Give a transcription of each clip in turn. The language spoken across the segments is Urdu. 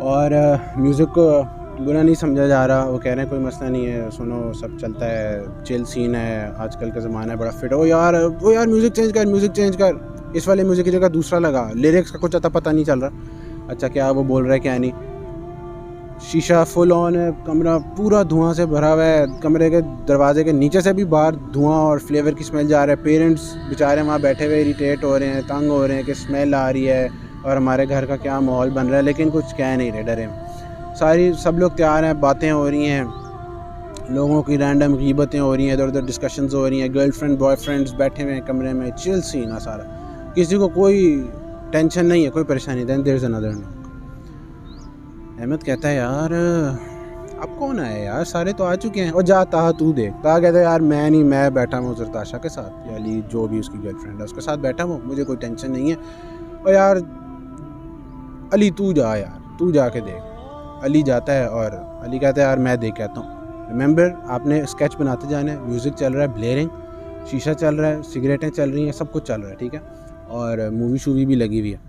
اور میوزک کو برا نہیں سمجھا جا رہا. وہ کہہ رہے ہیں کوئی مسئلہ نہیں ہے, سنو سب چلتا ہے, چل سین ہے, آج کل کا زمانہ ہے بڑا فٹ. او یار میوزک چینج کر, اس والے میوزک کی جگہ دوسرا لگا, لیرکس کا کچھ پتہ نہیں چل رہا. اچھا کیا وہ بول رہا ہے کیا نہیں. شیشہ فل آن ہے, کمرہ پورا دھواں سے بھرا ہوا ہے, کمرے کے دروازے کے نیچے سے بھی باہر دھواں اور فلیور کی سمیل جا رہا ہے. پیرنٹس بیچارے وہاں بیٹھے ہوئے اریٹیٹ ہو رہے ہیں, تنگ ہو رہے ہیں کہ سمیل آ رہی ہے اور ہمارے گھر کا کیا ماحول بن رہا ہے, لیکن کچھ کہہ نہیں رہے, ڈرے. سب لوگ تیار ہیں, باتیں ہو رہی ہیں, لوگوں کی رینڈم غیبتیں ہو رہی ہیں, ادھر ادھر ڈسکشنز ہو رہی ہیں, گرل فرینڈ بوائے فرینڈس بیٹھے ہوئے ہیں کمرے میں, چل سین ہے سارا, کسی کو کوئی ٹینشن نہیں ہے, کوئی پریشانی. دین دیر از انادر ناک. احمد کہتا ہے یار اب کون آیا یار, سارے تو آ چکے ہیں. اور جا تاہا تو دیکھ. تاہا کہتا ہے یار میں بیٹھا ہوں زرتاشا کے ساتھ, یا علی جو بھی اس کی گرل فرینڈ ہے اس کے ساتھ بیٹھا ہوں, مجھے کوئی ٹینشن نہیں ہے. اور یار علی تو جا یار, تو جا کے دیکھ. علی جاتا ہے اور علی کہتا ہے یار میں دیکھ آتا ہوں. ریممبر آپ نے اسکیچ بناتے جانا ہے, میوزک چل رہا ہے, بلیئرنگ, شیشہ چل رہا ہے, سگریٹیں چل رہی ہیں, سب کچھ چل رہا ہے, ٹھیک ہے, اور مووی شووی بھی لگی ہوئی ہے.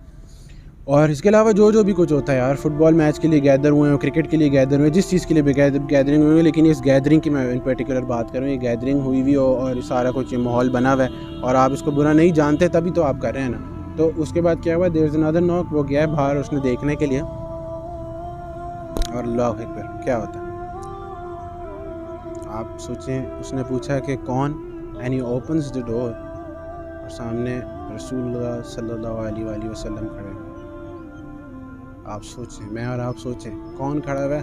اور اس کے علاوہ جو بھی کچھ ہوتا ہے یار, فٹ بال میچ کے لیے گیدر ہوئے ہیں, کرکٹ کے لیے گیدر ہوئے ہیں, جس چیز کے لیے بھی گیدرنگ ہوئی ہے, لیکن اس گیدرنگ کی میں ان پرٹیکولر بات کروں. یہ گیدرنگ ہوئی ہوئی ہو اور سارا کچھ یہ ماحول بنا ہوا ہے اور آپ اس کو برا نہیں جانتے, تبھی تو آپ کر رہے ہیں نا. تو اس کے بعد کیا ہوا, دیر از انادر ناک. وہ گیا ہے باہر اس نے دیکھنے کے لیے, اور اللہ اکبر کیا ہوتا ہے آپ سوچیں. اس نے پوچھا کہ کون, اینڈ ہی اوپنز دی ڈور, اور سامنے رسول اللہ صلی اللہ علیہ وآلہ وسلم کھڑے. آپ سوچیں, میں اور آپ سوچیں, کون کھڑا ہوا ہے,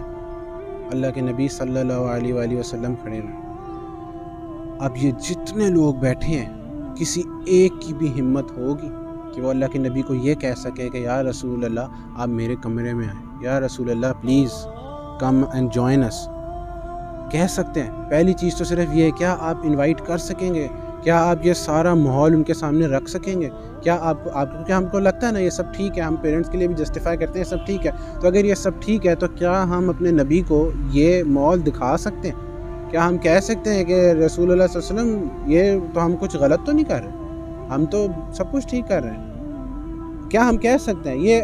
اللہ کے نبی صلی اللہ علیہ وآلہ وسلم کھڑے ہیں. اب یہ جتنے لوگ بیٹھے ہیں, کسی ایک کی بھی ہمت ہوگی کہ وہ اللہ کے نبی کو یہ کہہ سکے کہ یا رسول اللہ آپ میرے کمرے میں آئیں, یا رسول اللہ پلیز کم اینڈ جوائن اس. کہہ سکتے ہیں. پہلی چیز تو صرف یہ ہے, کیا آپ انوائٹ کر سکیں گے, کیا آپ یہ سارا ماحول ان کے سامنے رکھ سکیں گے, کیا آپ کیونکہ ہم کو لگتا ہے نا یہ سب ٹھیک ہے, ہم پیرنٹس کے لیے بھی جسٹیفائی کرتے ہیں سب ٹھیک ہے, تو اگر یہ سب ٹھیک ہے تو کیا ہم اپنے نبی کو یہ ماحول دکھا سکتے ہیں, کیا ہم کہہ سکتے ہیں کہ رسول اللہ صلی اللہ علیہ وسلم یہ تو ہم کچھ غلط تو نہیں کر رہے, ہم تو سب کچھ ٹھیک کر رہے ہیں, کیا ہم کہہ سکتے ہیں؟ یہ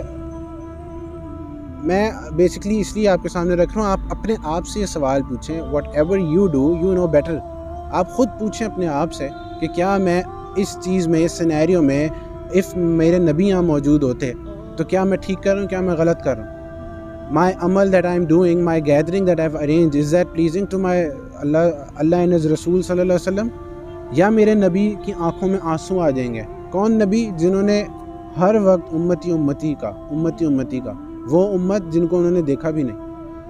میں بیسکلی اس لیے آپ کے سامنے رکھ رہا ہوں, آپ اپنے آپ سے یہ سوال پوچھیں, whatever you do you know better. آپ خود پوچھیں اپنے آپ سے کہ کیا میں اس چیز میں, اس سینیریو میں, اف میرے نبی یہاں موجود ہوتے تو کیا میں ٹھیک کر رہا ہوں, کیا میں غلط کر رہا ہوں. مائی عمل that I am doing, my gathering that I have arrange, is that pleasing to my Allah and his رسول صلی اللہ علیہ وسلم, یا میرے نبی کی آنکھوں میں آنسو آ جائیں گے. کون نبی؟ جنہوں نے ہر وقت امتی کا, وہ امت جن کو انہوں نے دیکھا بھی نہیں.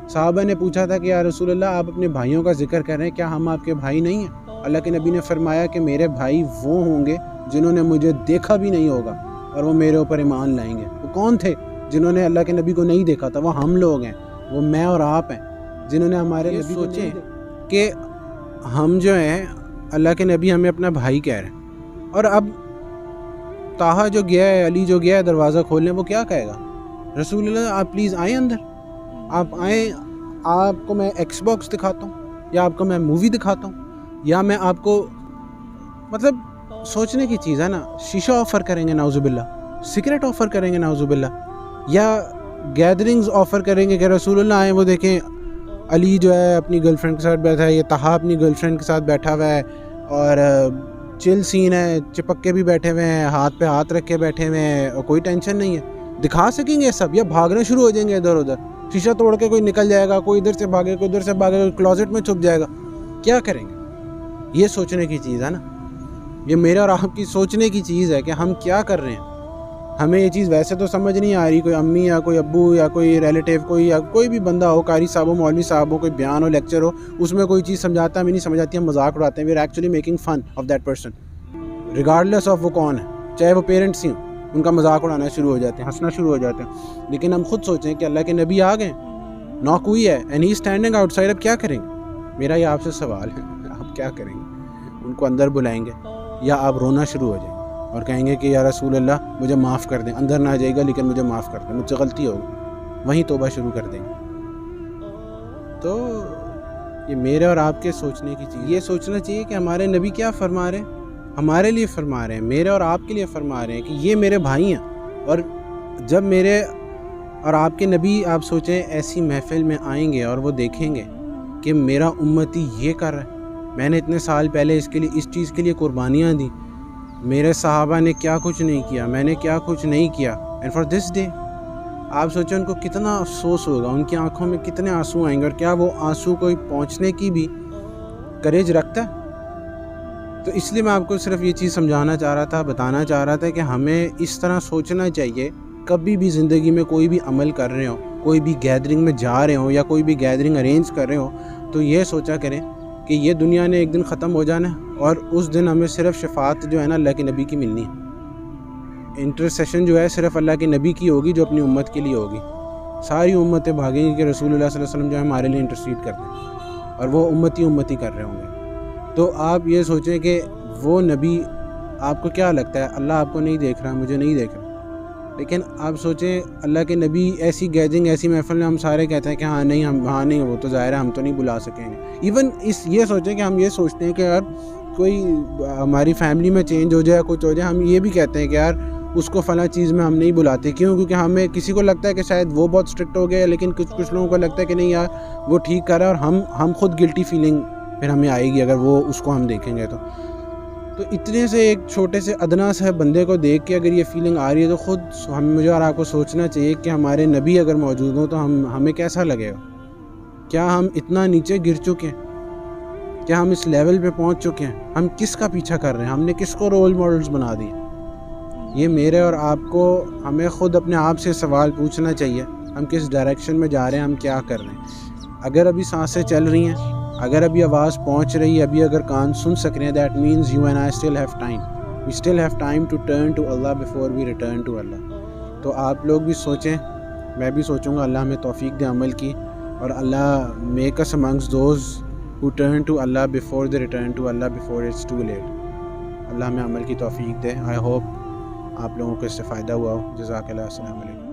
صحابہ نے پوچھا تھا کہ یا رسول اللہ آپ اپنے بھائیوں کا ذکر کر رہے ہیں, کیا ہم آپ کے بھائی نہیں ہیں؟ اللہ کے نبی نے فرمایا کہ میرے بھائی وہ ہوں گے جنہوں نے مجھے دیکھا بھی نہیں ہوگا اور وہ میرے اوپر ایمان لائیں گے. وہ کون تھے؟ جنہوں نے اللہ کے نبی کو نہیں دیکھا تھا. وہ ہم لوگ ہیں, وہ میں اور آپ ہیں, جنہوں نے ہمارے نبی کو سوچیں کہ ہم جو ہیں اللہ کے نبی ہمیں اپنا بھائی کہہ رہے ہیں, اور اب طاہا جو گیا ہے, علی جو گیا ہے دروازہ کھولنے, وہ کیا کہے گا؟ رسول اللہ آپ پلیز آئیں اندر, آپ آئیں, آپ کو میں ایکس باکس دکھاتا ہوں, یا آپ کو میں مووی دکھاتا ہوں, یا میں آپ کو, مطلب سوچنے کی چیز ہے نا. شیشہ آفر کریں گے نعوذ باللہ, سگریٹ آفر کریں گے نعوذ باللہ, یا گیدرنگز آفر کریں گے کہ رسول اللہ آئیں, وہ دیکھیں علی جو ہے اپنی گرل فرینڈ کے ساتھ بیٹھا ہے, یہ طہا اپنی گرل فرینڈ کے ساتھ بیٹھا ہوا ہے, اور چل سین ہے, چپک کے بھی بیٹھے ہوئے ہیں, ہاتھ پہ ہاتھ رکھ کے بیٹھے ہوئے ہیں, اور کوئی ٹینشن نہیں ہے. دکھا سکیں گے سب, یا بھاگنے شروع ہو جائیں گے ادھر ادھر, شیشہ توڑ کے کوئی نکل جائے گا, کوئی ادھر سے بھاگے, کوئی ادھر سے بھاگے, کوئی کلوزٹ میں چھپ جائے گا, کیا کریں گے؟ یہ سوچنے کی چیز ہے نا, یہ میرے اور آپ کی سوچنے کی چیز ہے کہ ہم کیا کر رہے ہیں. ہمیں یہ چیز ویسے تو سمجھ نہیں آ رہی, کوئی امی یا کوئی ابو یا کوئی ریلیٹیو کوئی یا کوئی بھی بندہ ہو, قاری صاحب ہو, مولوی صاحب ہو, کوئی بیان ہو, لیکچر ہو, اس میں کوئی چیز سمجھاتا ہے, ہمیں نہیں سمجھ آتی, ہم مذاق اڑاتے ہیں. We are actually making fun of that person regardless of وہ کون ہے, چاہے وہ پیرنٹس ہی ہوں, ان کا مذاق اڑانا شروع ہو جاتے ہیں, ہنسنا شروع ہو جاتے ہیں. لیکن ہم خود سوچیں کہ اللہ کے نبی آ گئے, ناک ہوئی ہے, and he standing out side, اب کیا کریں گے؟ میرا یہ آپ سے سوال ہے, آپ کیا کریں گے؟ ان کو اندر بلائیں گے, یا آپ رونا شروع ہو جائیں اور کہیں گے کہ یا رسول اللہ مجھے معاف کر دیں, اندر نہ آ جائے گا لیکن مجھے معاف کر دیں, مجھ سے غلطی ہوگی, وہیں توبہ شروع کر دیں گے. تو یہ میرے اور آپ کے سوچنے کی چیز, یہ سوچنا چاہیے کہ ہمارے نبی کیا فرما رہے ہیں, ہمارے لیے فرما رہے ہیں, میرے اور آپ کے لیے فرما رہے ہیں کہ یہ میرے بھائی ہیں, اور جب میرے اور آپ کے نبی آپ سوچیں ایسی محفل میں آئیں گے اور وہ دیکھیں گے کہ میرا امتی یہ کر رہا ہے، میں نے اتنے سال پہلے اس کے لیے اس چیز کے لیے قربانیاں دیں، میرے صحابہ نے کیا کچھ نہیں کیا، میں نے کیا کچھ نہیں کیا، اینڈ فار دس ڈے آپ سوچیں ان کو کتنا افسوس ہوگا، ان کی آنکھوں میں کتنے آنسو آئیں گے، اور کیا وہ آنسو کوئی پہنچنے کی بھی کریج رکھتا ہے؟ تو اس لیے میں آپ کو صرف یہ چیز سمجھانا چاہ رہا تھا، بتانا چاہ رہا تھا کہ ہمیں اس طرح سوچنا چاہیے کبھی بھی زندگی میں کوئی بھی عمل کر رہے ہوں، کوئی بھی گیدرنگ میں جا رہے ہوں یا کوئی بھی گیدرنگ ارینج کر رہے ہوں، تو یہ سوچا کریں کہ یہ دنیا نے ایک دن ختم ہو جانا ہے اور اس دن ہمیں صرف شفاعت جو ہے نا اللہ کے نبی کی ملنی ہے، انٹرسیشن جو ہے صرف اللہ کے نبی کی ہوگی جو اپنی امت کے لیے ہوگی، ساری امتیں بھاگیں گی کہ رسول اللہ صلی اللہ علیہ وسلم جو ہے ہمارے لیے انٹرسیڈ کرتے ہیں، اور وہ امتی کر رہے ہوں گے۔ تو آپ یہ سوچیں کہ وہ نبی، آپ کو کیا لگتا ہے اللہ آپ کو نہیں دیکھ رہا، مجھے نہیں دیکھ رہا، لیکن آپ سوچیں اللہ کے نبی ایسی گیدرنگ ایسی محفل میں ہم سارے کہتے ہیں کہ ہاں نہیں وہ تو ظاہر ہے ہم تو نہیں بلا سکیں گے، ایون یہ سوچیں کہ ہم یہ سوچتے ہیں کہ یار کوئی ہماری فیملی میں چینج ہو جائے، کچھ ہو جائے، ہم یہ بھی کہتے ہیں کہ یار اس کو فلاں چیز میں ہم نہیں بلاتے، کیوں؟ کیونکہ ہمیں کسی کو لگتا ہے کہ شاید وہ بہت اسٹرکٹ ہو گیا، لیکن کچھ لوگوں کو لگتا ہے کہ نہیں یار وہ ٹھیک کر رہا ہے، اور ہم خود گلٹی فیلنگ پھر ہمیں آئے گی اگر وہ اس کو ہم دیکھیں گے تو اتنے سے ایک چھوٹے سے ادنا سے بندے کو دیکھ کے اگر یہ فیلنگ آ رہی ہے تو خود مجھے اور آپ کو سوچنا چاہیے کہ ہمارے نبی اگر موجود ہوں تو ہمیں کیسا لگے گا؟ کیا ہم اتنا نیچے گر چکے ہیں؟ کیا ہم اس لیول پہ پہنچ چکے ہیں؟ ہم کس کا پیچھا کر رہے ہیں؟ ہم نے کس کو رول ماڈلز بنا دیے؟ یہ میرے اور آپ کو ہمیں خود اپنے آپ سے سوال پوچھنا چاہیے، ہم کس ڈائریکشن میں جا رہے ہیں، ہم کیا کر رہے ہیں؟ اگر ابھی سانسیں چل رہی ہیں، اگر ابھی آواز پہنچ رہی ہے، ابھی اگر کان سن سک رہے ہیں، that means you and I still have time, we still have time to turn to Allah before we return to Allah. تو آپ لوگ بھی سوچیں، میں بھی سوچوں گا، اللہ ہمیں توفیق دے عمل کی، اور Allah make us amongst those who turn to Allah before they return to Allah before it's too late. اللہ ہمیں عمل کی توفیق دے۔ آئی ہوپ آپ لوگوں کو اس سے فائدہ ہوا ہو۔ جزاک اللہ، السلام علیکم۔